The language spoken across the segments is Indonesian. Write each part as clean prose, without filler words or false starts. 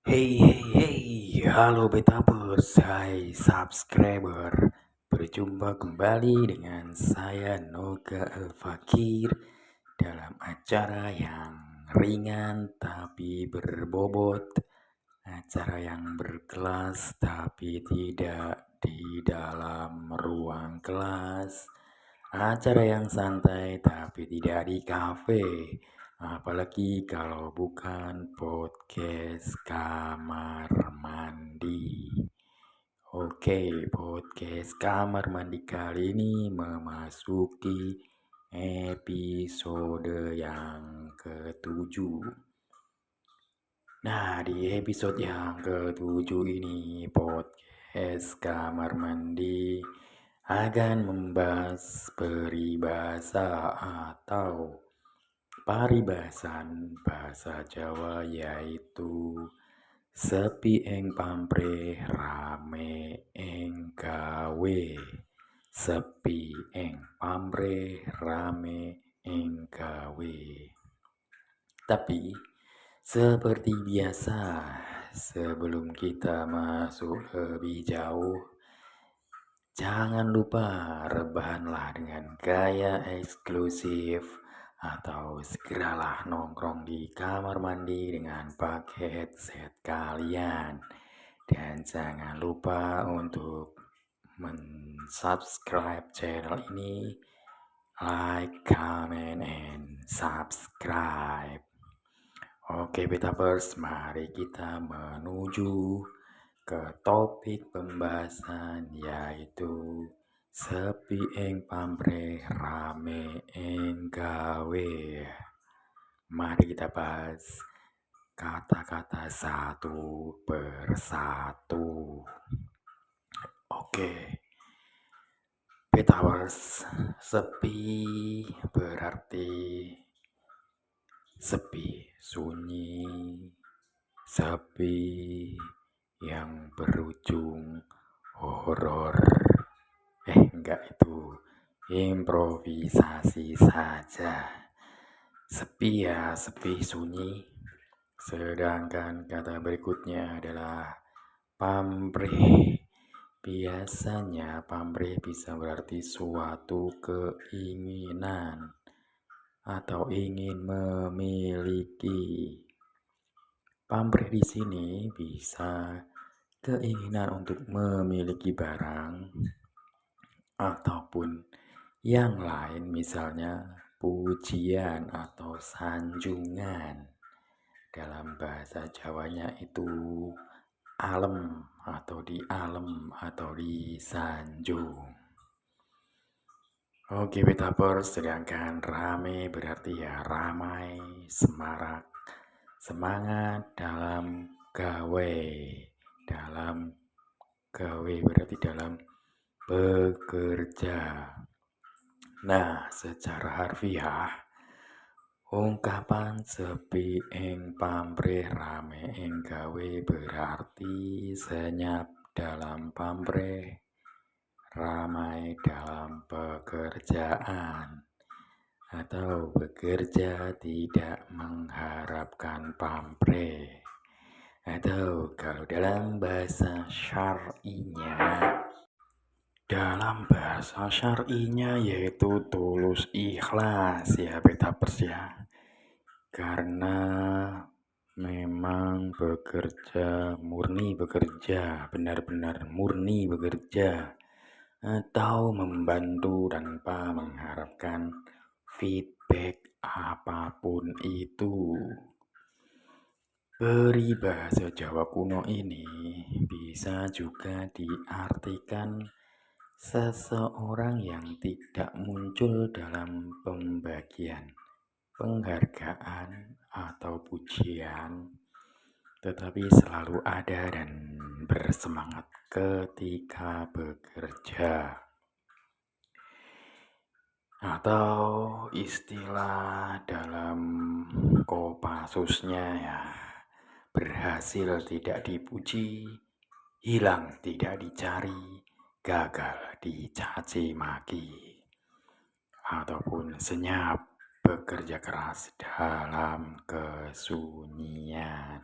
Halo Betapers, hai subscriber. Berjumpa kembali dengan saya Noga Al-Fakir dalam acara yang ringan tapi berbobot, acara yang berkelas tapi tidak di dalam ruang kelas, acara yang santai tapi tidak di kafe. Apalagi kalau bukan podcast kamar mandi. Oke, podcast kamar mandi kali ini memasuki episode yang ketujuh. Nah, di episode yang ketujuh ini podcast kamar mandi akan membahas peribahasa atau paribasan bahasa Jawa, yaitu sepi ing pamrih rame ing gawe. Sepi ing pamrih rame ing gawe. Tapi seperti biasa, sebelum kita masuk lebih jauh, jangan lupa rebahanlah dengan gaya eksklusif, atau segeralah nongkrong di kamar mandi dengan pakai headset kalian. Dan jangan lupa untuk subscribe channel ini, like, comment, and subscribe. Oke Betapers, mari kita menuju ke topik pembahasan, yaitu sepi ing pamrih rame ing gawe. Mari kita bahas kata-kata satu persatu. Oke, Betawers, sepi berarti sepi, sunyi, sepi yang berujung horor. Enggak, itu improvisasi saja. Sepi ya, sepi, sunyi. Sedangkan kata berikutnya adalah pamrih. Biasanya pamrih bisa berarti suatu keinginan atau ingin memiliki. Pamrih di sini bisa keinginan untuk memiliki barang ataupun yang lain, misalnya pujian atau sanjungan. Dalam bahasa Jawanya itu alem atau dialem atau disanjung. Oke Betapers, sedangkan rame berarti ya ramai, semarak, semangat dalam gawe. Dalam gawe berarti dalam bekerja. Nah, secara harfiah, ungkapan sepi ing pamrih rame ing gawe berarti senyap dalam pamrih, ramai dalam pekerjaan, atau bekerja tidak mengharapkan pamrih. Atau kalau dalam bahasa syar'inya yaitu tulus ikhlas ya Betapers ya. Karena memang bekerja, murni bekerja, benar-benar murni bekerja, atau membantu tanpa mengharapkan feedback apapun itu. Peribahasa Jawa kuno ini bisa juga diartikan seseorang yang tidak muncul dalam pembagian penghargaan atau pujian, tetapi selalu ada dan bersemangat ketika bekerja. Atau istilah dalam Kopassusnya ya, berhasil tidak dipuji, hilang tidak dicari, gagal dicaci maki. Ataupun senyap bekerja keras dalam kesunyian.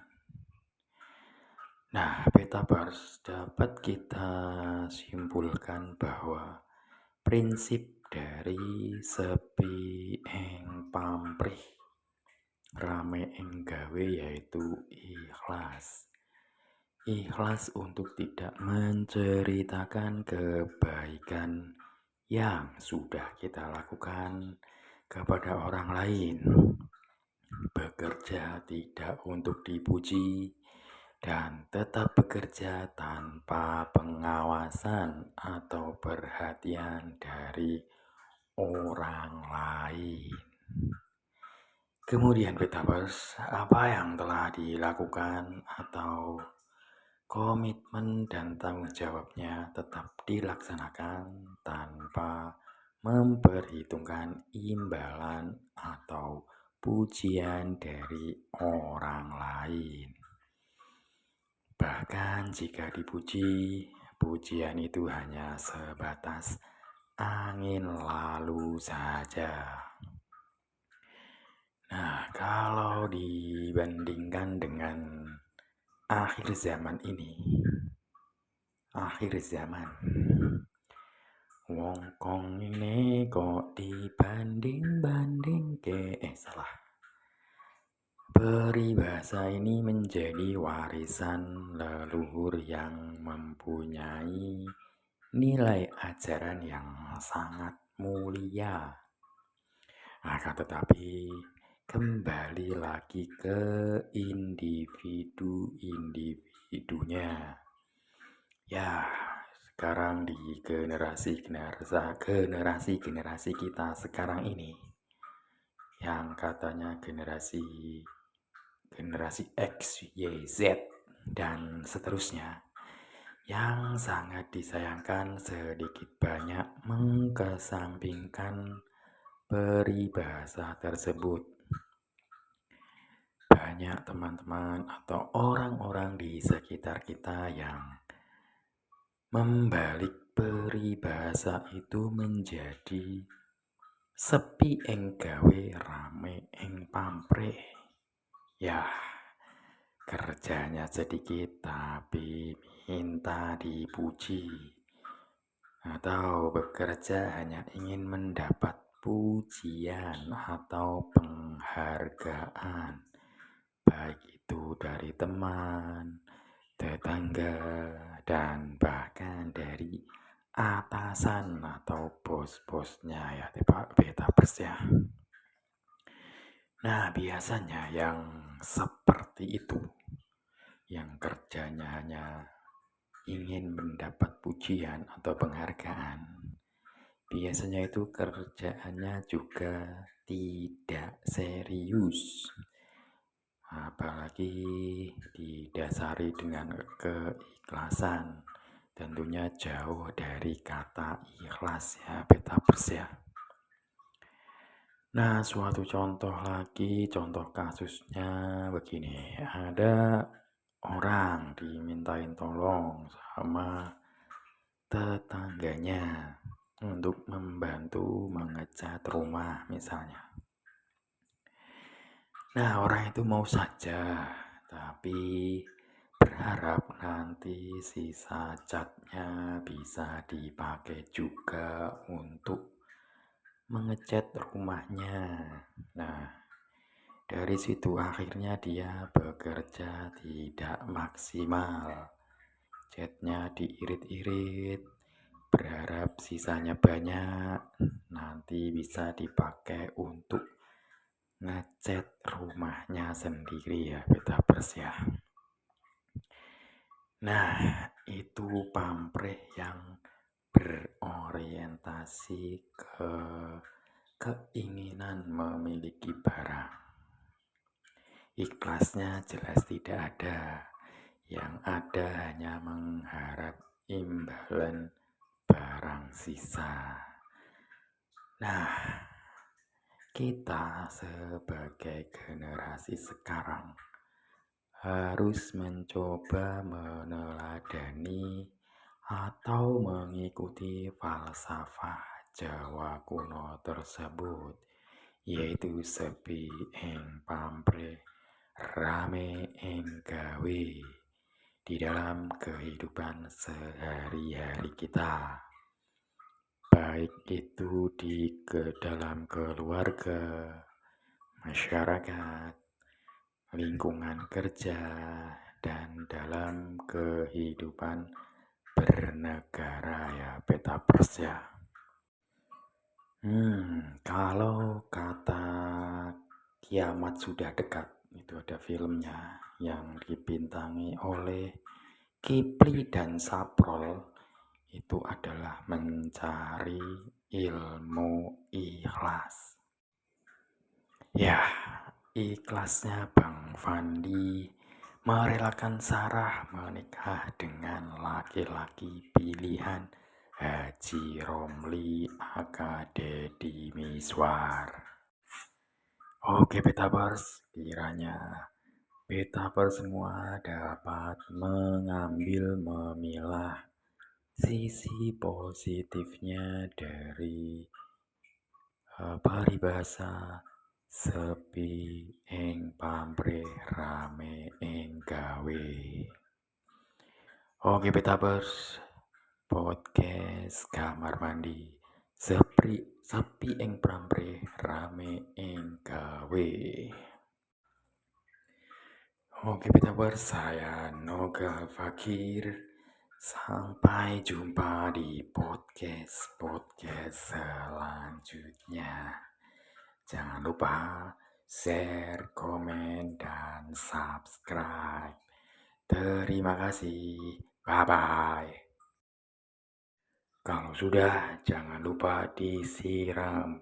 Betaverse dapat kita simpulkan bahwa prinsip dari sepi ing pamrih rame ing gawe yaitu ikhlas. Ikhlas untuk tidak menceritakan kebaikan yang sudah kita lakukan kepada orang lain. Bekerja tidak untuk dipuji dan tetap bekerja tanpa pengawasan atau perhatian dari orang lain. Kemudian Metaverse, apa yang telah dilakukan atau komitmen dan tanggung jawabnya tetap dilaksanakan tanpa memperhitungkan imbalan atau pujian dari orang lain. Bahkan jika dipuji, pujian itu hanya sebatas angin lalu saja. Nah, kalau dibandingkan dengan akhir zaman ini, wong kong ini kok dibanding-banding ke salah. Peribahasa ini menjadi warisan leluhur yang mempunyai nilai ajaran yang sangat mulia. Akan tetapi kembali lagi ke individu-individunya. Ya, sekarang di generasi kita sekarang ini yang katanya generasi X, Y, Z dan seterusnya, yang sangat disayangkan sedikit banyak mengkesampingkan peribahasa tersebut. Banyak teman-teman atau orang-orang di sekitar kita yang membalik peribahasa itu menjadi sepi ing gawe rame ing pamrih. Ya, kerjanya sedikit tapi minta dipuji, atau bekerja hanya ingin mendapat pujian atau penghargaan, baik itu dari teman, tetangga, dan bahkan dari atasan atau bos-bosnya ya Betaverse ya. Nah, biasanya yang seperti itu, yang kerjanya hanya ingin mendapat pujian atau penghargaan, biasanya itu kerjaannya juga tidak serius, apalagi didasari dengan keikhlasan. Tentunya jauh dari kata ikhlas ya Betaverse ya. Nah, suatu contoh kasusnya begini. Ada orang dimintain tolong sama tetangganya untuk membantu mengecat rumah misalnya. Nah, orang itu mau saja, tapi berharap nanti sisa catnya bisa dipakai juga untuk mengecat rumahnya. Nah, dari situ akhirnya dia bekerja tidak maksimal. Catnya diirit-irit, berharap sisanya banyak, nanti bisa dipakai untuk ngecat rumahnya sendiri ya Betaverse ya. Nah, itu pamrih yang berorientasi ke keinginan memiliki barang. Ikhlasnya jelas tidak ada. Yang ada hanya mengharap imbalan barang sisa. Nah, kita sebagai generasi sekarang harus mencoba meneladani atau mengikuti falsafah Jawa kuno tersebut, yaitu sepi ing pamrih rame ing gawe. di dalam kehidupan sehari-hari kita, baik itu dalam keluarga, masyarakat, lingkungan kerja, dan dalam kehidupan bernegara ya, Petapers ya. Kalau kata kiamat sudah dekat, itu ada filmnya yang dibintangi oleh Kipli dan Saprol, itu adalah mencari ilmu ikhlas. Ya, ikhlasnya Bang Fandi merelakan Sarah menikah dengan laki-laki pilihan Haji Romli aka Deddy Miswar. Oke Petapers, kiranya Petapers semua dapat memilah sisi positifnya dari paribasa sepi ing pamrih rame ing gawe. Oke Petapers, podcast kamar mandi sepi ing pamrih rame ing gawe. Oke Petapers, saya Nogal Fakir. Sampai jumpa di podcast selanjutnya. Jangan lupa share, komen, dan subscribe. Terima kasih. Bye-bye. Kalau sudah, jangan lupa disiram